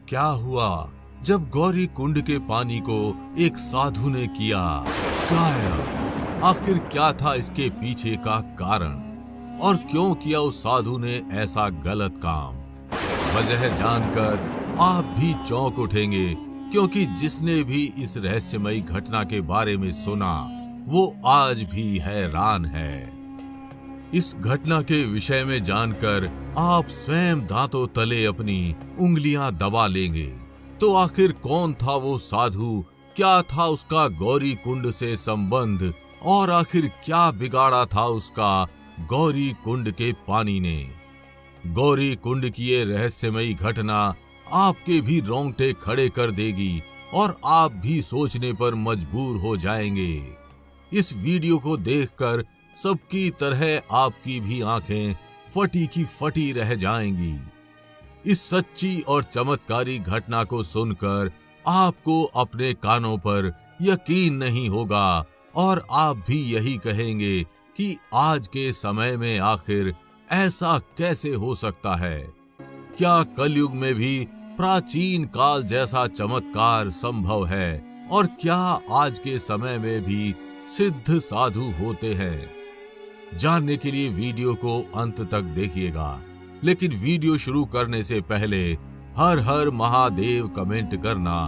क्या हुआ जब गौरी कुंड के पानी को एक साधु ने किया गायब? आखिर क्या था इसके पीछे का कारण और क्यों किया उस साधु ने ऐसा गलत काम? वजह जानकर आप भी चौंक उठेंगे, क्योंकि जिसने भी इस रहस्यमयी घटना के बारे में सुना वो आज भी हैरान है। इस घटना के विषय में जानकर आप स्वयं दांतों तले अपनी उंगलियां दबा लेंगे। तो आखिर कौन था वो साधु, क्या था उसका गौरी कुंड से संबंध और आखिर क्या बिगाड़ा था उसका गौरी कुंड के पानी ने? गौरी कुंड की ये रहस्यमयी घटना आपके भी रोंगटे खड़े कर देगी और आप भी सोचने पर मजबूर हो जाएंगे। इस वीडियो को देखकर सबकी तरह आपकी भी आंखें फटी की फटी रह जाएंगी। इस सच्ची और चमत्कारी घटना को सुनकर आपको अपने कानों पर यकीन नहीं होगा और आप भी यही कहेंगे कि आज के समय में आखिर ऐसा कैसे हो सकता है? क्या कलयुग में भी प्राचीन काल जैसा चमत्कार संभव है? और क्या आज के समय में भी सिद्ध साधु होते हैं? जानने के लिए वीडियो को अंत तक देखिएगा, लेकिन वीडियो शुरू करने से पहले हर हर महादेव कमेंट करना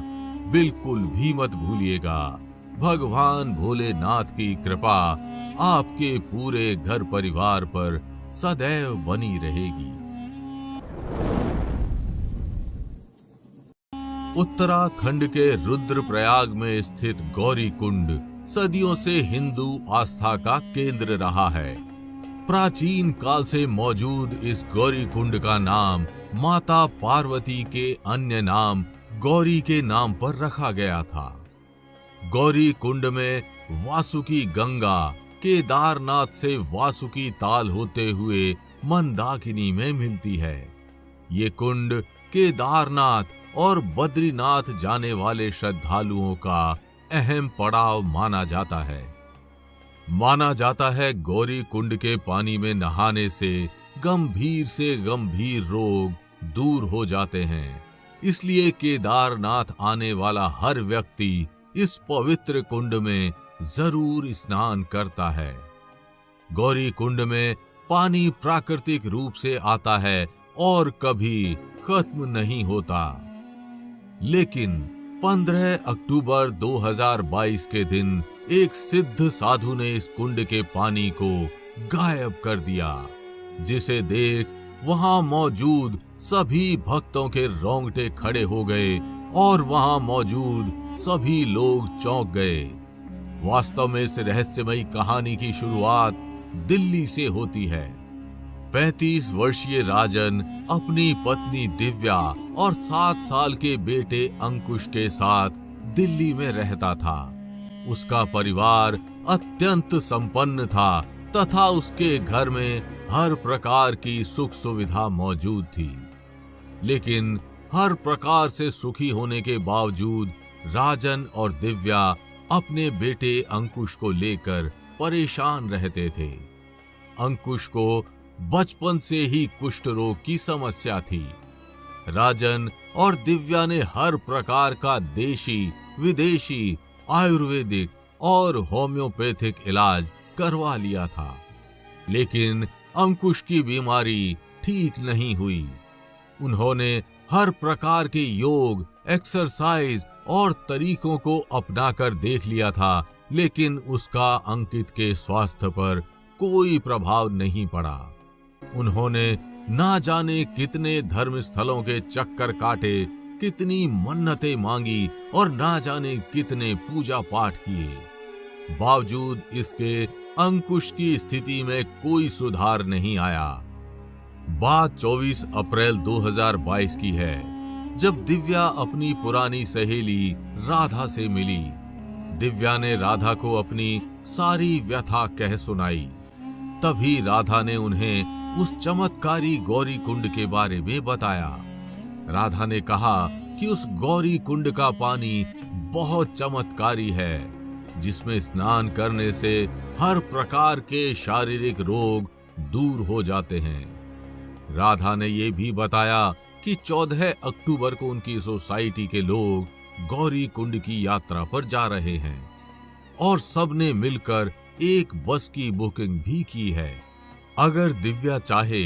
बिल्कुल भी मत भूलिएगा। भगवान भोलेनाथ की कृपा आपके पूरे घर परिवार पर सदैव बनी रहेगी। उत्तराखंड के रुद्रप्रयाग में स्थित गौरी कुंड सदियों से हिंदू आस्था का केंद्र रहा है। प्राचीन काल से मौजूद इस गौरी कुंड का नाम माता पार्वती के अन्य नाम गौरी के नाम पर रखा गया था। गौरी कुंड में वासुकी गंगा केदारनाथ से वासुकी ताल होते हुए मंदाकिनी में मिलती है। ये कुंड केदारनाथ और बद्रीनाथ जाने वाले श्रद्धालुओं का अहम पड़ाव माना जाता है। माना जाता है गौरी कुंड के पानी में नहाने से गंभीर रोग दूर हो जाते हैं। इसलिए केदारनाथ आने वाला हर व्यक्ति इस पवित्र कुंड में जरूर स्नान करता है। गौरी कुंड में पानी प्राकृतिक रूप से आता है और कभी खत्म नहीं होता। लेकिन 15 अक्टूबर 2022 के दिन एक सिद्ध साधु ने इस कुंड के पानी को गायब कर दिया, जिसे देख वहां मौजूद सभी भक्तों के रोंगटे खड़े हो गए और वहां मौजूद सभी लोग चौंक गए। वास्तव में इस रहस्यमयी कहानी की शुरुआत दिल्ली से होती है। 35 वर्षीय राजन अपनी पत्नी दिव्या और 7 साल के बेटे अंकुश के साथ दिल्ली में रहता था। उसका परिवार अत्यंत संपन्न था तथा उसके घर में हर प्रकार की सुख सुविधा मौजूद थी। लेकिन हर प्रकार से सुखी होने के बावजूद राजन और दिव्या अपने बेटे अंकुश को लेकर परेशान रहते थे। अंकुश को बचपन से ही कुष्ठ रोग की समस्या थी। राजन और दिव्या ने हर प्रकार का देशी, विदेशी, आयुर्वेदिक और होम्योपैथिक इलाज करवा लिया था, लेकिन अंकुश की बीमारी ठीक नहीं हुई। उन्होंने हर प्रकार के योग, एक्सरसाइज और तरीकों को अपनाकर देख लिया था, लेकिन उसका अंकित के स्वास्थ्य पर कोई प्रभाव नहीं पड़ा। उन्होंने ना जाने कितने धर्म स्थलों के चक्कर काटे, कितनी मन्नतें मांगी और ना जाने कितने पूजा पाठ किए। बावजूद इसके अंकुश की स्थिति में कोई सुधार नहीं आया। बात 24 अप्रैल 2022 की है, जब दिव्या अपनी पुरानी सहेली राधा से मिली। दिव्या ने राधा को अपनी सारी व्यथा कह सुनाई। तभी राधा ने उन्हें उस चमत्कारी गौरी कुंड के बारे में बताया। राधा ने कहा कि उस गौरी कुंड का पानी बहुत चमत्कारी है, जिसमें स्नान करने से हर प्रकार के शारीरिक रोग दूर हो जाते हैं। राधा ने ये भी बताया कि 14 अक्टूबर को उनकी सोसाइटी के लोग गौरी कुंड की यात्रा पर जा रहे हैं और सबने मिलकर एक बस की बुकिंग भी की है। अगर दिव्या चाहे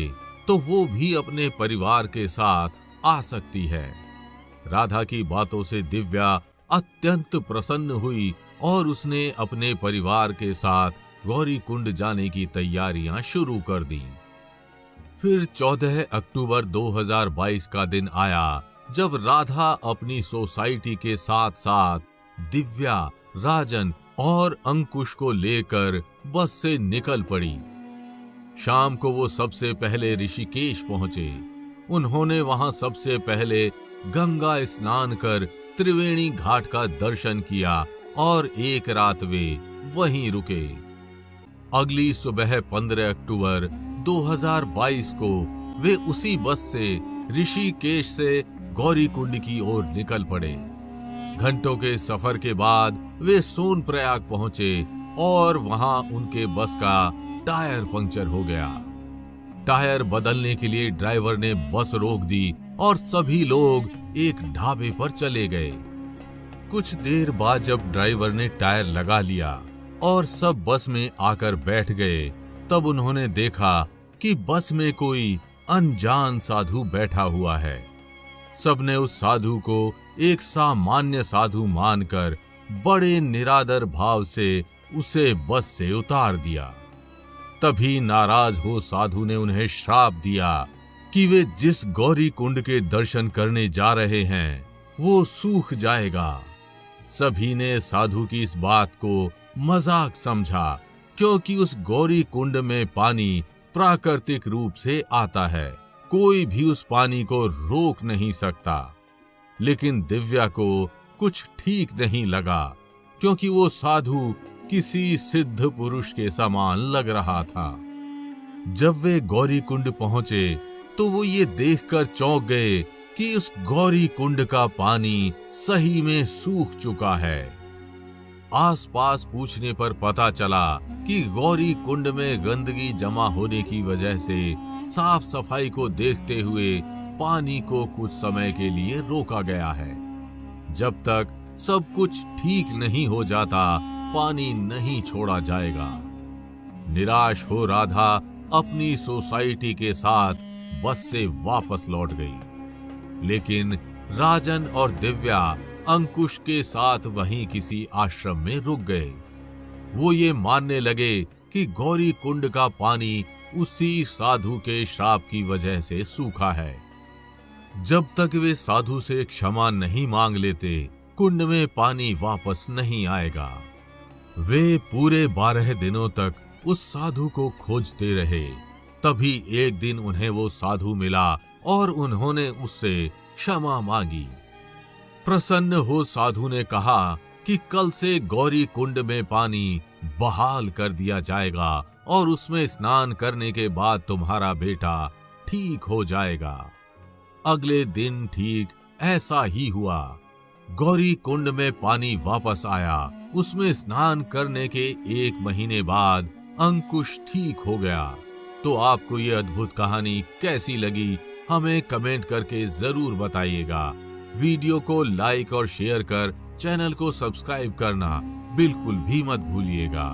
तो वो भी अपने परिवार के साथ आ सकती है। राधा की बातों से दिव्या अत्यंत प्रसन्न हुई और उसने अपने परिवार के साथ गौरी कुंड जाने की तैयारियां शुरू कर दी। फिर 14 अक्टूबर 2022 का दिन आया जब राधा अपनी सोसाइटी के साथ साथ दिव्या, राजन और अंकुश को लेकर बस से निकल पड़ी। शाम को वो सबसे पहले ऋषिकेश पहुंचे। उन्होंने वहां सबसे पहले गंगा स्नान कर त्रिवेणी घाट का दर्शन किया और एक रात वे वहीं रुके। अगली सुबह 15 अक्टूबर 2022 को वे उसी बस से ऋषिकेश से गौरी कुंड की ओर निकल पड़े। घंटों के सफर के बाद वे सोनप्रयाग पहुंचे और वहां उनके बस का टायर पंक्चर हो गया। टायर बदलने के लिए ड्राइवर ने बस रोक दी और सभी लोग एक ढाबे पर चले गए। कुछ देर बाद जब ड्राइवर ने टायर लगा लिया और सब बस में आकर बैठ गए, तब उन्होंने देखा कि बस में कोई अनजान साधु बैठा हुआ है। सबने उस साधु को एक सामान्य साधु मानकर बड़े निरादर भाव से उसे बस से उतार दिया। तभी नाराज हो साधु ने उन्हें श्राप दिया कि वे जिस गौरी कुंड के दर्शन करने जा रहे हैं वो सूख जाएगा। सभी ने साधु की इस बात को मजाक समझा, क्योंकि उस गौरी कुंड में पानी प्राकृतिक रूप से आता है, कोई भी उस पानी को रोक नहीं सकता। लेकिन दिव्या को कुछ ठीक नहीं लगा, क्योंकि वो साधु किसी सिद्ध पुरुष के समान लग रहा था। जब वे गौरी कुंड पहुंचे तो वो ये देखकर चौंक गए कि उस गौरी कुंड का पानी सही में सूख चुका है। आसपास पूछने पर पता चला कि गौरी कुंड में गंदगी जमा होने की वजह से साफ सफाई को देखते हुए पानी को कुछ समय के लिए रोका गया है। जब तक सब कुछ ठीक नहीं हो जाता, पानी नहीं छोड़ा जाएगा। निराश हो राधा अपनी सोसाइटी के साथ बस से वापस लौट गई। लेकिन राजन और दिव्या अंकुश के साथ वहीं किसी आश्रम में रुक गए। वो ये मानने लगे कि गौरी कुंड का पानी उसी साधु के श्राप की वजह से सूखा है। जब तक वे साधु से क्षमा नहीं मांग लेते, कुंड में पानी वापस नहीं आएगा। वे पूरे 12 दिनों तक उस साधु को खोजते रहे। तभी एक दिन उन्हें वो साधु मिला और उन्होंने उससे क्षमा मांगी। प्रसन्न हो साधु ने कहा कि कल से गौरी कुंड में पानी बहाल कर दिया जाएगा और उसमें स्नान करने के बाद तुम्हारा बेटा ठीक हो जाएगा। अगले दिन ठीक ऐसा ही हुआ। गौरी कुंड में पानी वापस आया। उसमें स्नान करने के 1 महीने बाद अंकुश ठीक हो गया। तो आपको ये अद्भुत कहानी कैसी लगी, हमें कमेंट करके जरूर बताइएगा। वीडियो को लाइक और शेयर कर चैनल को सब्सक्राइब करना बिल्कुल भी मत भूलिएगा।